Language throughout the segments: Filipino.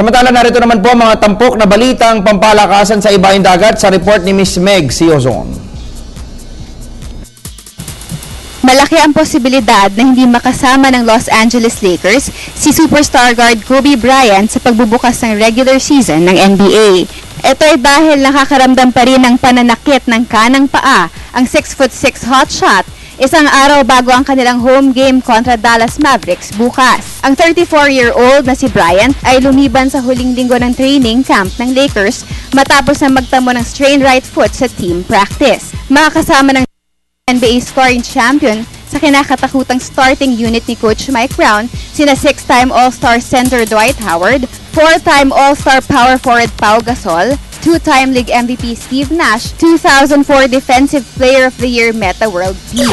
Samantala, narito naman po mga tampok na balitang pampalakasan sa ibaing dagat sa report ni Miss Meg Siozon. Malaki ang posibilidad na hindi makasama ng Los Angeles Lakers si superstar guard Kobe Bryant sa pagbubukas ng regular season ng NBA. Ito ay dahil nakakaramdam pa rin ng pananakit ng kanang paa ang 6'6" hotshot isang araw bago ang kanilang home game kontra Dallas Mavericks bukas. Ang 34-year-old na si Bryant ay lumiban sa huling linggo ng training camp ng Lakers matapos na magtamo ng strained right foot sa team practice. Makakasama ng NBA scoring champion sa kinakatakutang starting unit ni Coach Mike Brown, sina 6-time All-Star center Dwight Howard, 4-time All-Star power forward Pau Gasol, 2-time League MVP Steve Nash, 2004 Defensive Player of the Year Meta World Peace.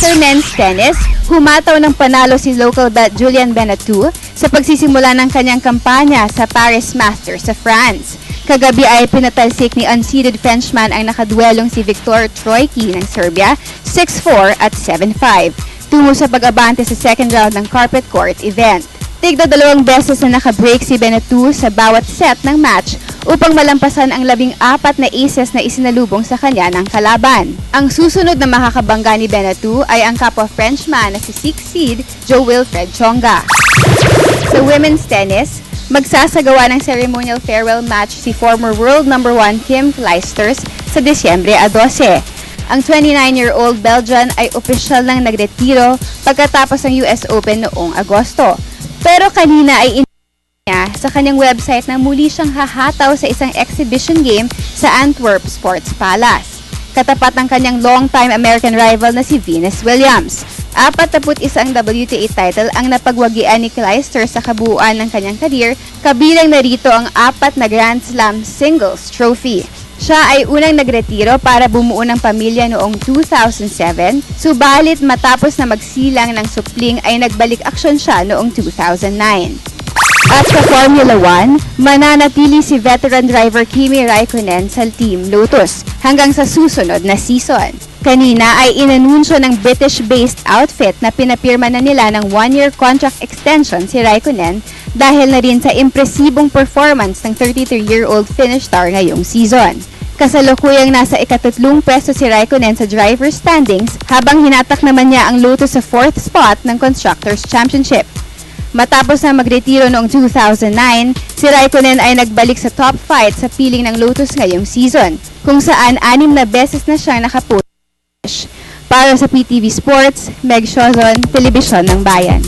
Sa men's tennis, humataw ng panalo si local bat Julian Benneteau sa pagsisimula ng kanyang kampanya sa Paris Masters sa France. Kagabi ay pinatalsik ni unseeded Frenchman ang nakaduelong si Viktor Troicki ng Serbia, 6-4 at 7-5, tungo sa pag-abante sa second round ng carpet court event. Tigda 2 beses na nakabreak si Benneteau sa bawat set ng match upang malampasan ang 14 na aces na isinalubong sa kanya ng kalaban. Ang susunod na makakabangga ni Benneteau ay ang kapwa Frenchman na si 6th seed Jo-Wilfried Tsonga. Sa women's tennis, magsasagawa ng ceremonial farewell match si former world number 1 Kim Clijsters sa Disyembre 12. Ang 29-year-old Belgian ay opisyal nang nagretiro pagkatapos ng US Open noong Agosto. Pero kanina ay niya sa kanyang website na muli siyang hahataw sa isang exhibition game sa Antwerp Sports Palace. Katapat ng kanyang long-time American rival na si Venus Williams. 41 WTA title ang napagwagian ni Clijsters sa kabuuan ng kanyang career, kabilang narito ang 4 na Grand Slam singles trophy. Siya ay unang nagretiro para bumuo ng pamilya noong 2007, subalit matapos na magsilang ng supling ay nagbalik aksyon siya noong 2009. At sa Formula 1, mananatili si veteran driver Kimi Raikkonen sa Team Lotus hanggang sa susunod na season. Kanina ay inanunsyo ng British-based outfit na pinapirma na nila ng 1-year contract extension si Raikkonen dahil na rin sa impresibong performance ng 33-year-old Finnish star ngayong season. Kasalukuyang nasa ika-3 pwesto si Raikkonen sa driver's standings habang hinatak naman niya ang Lotus sa 4th spot ng Constructors' Championship. Matapos na magretiro noong 2009, si Raikkonen ay nagbalik sa top 5 sa piling ng Lotus ngayong season, kung saan 6 na beses na siyang nakapush. Para sa PTV Sports, Meg Siozon, Telebisyon ng Bayan.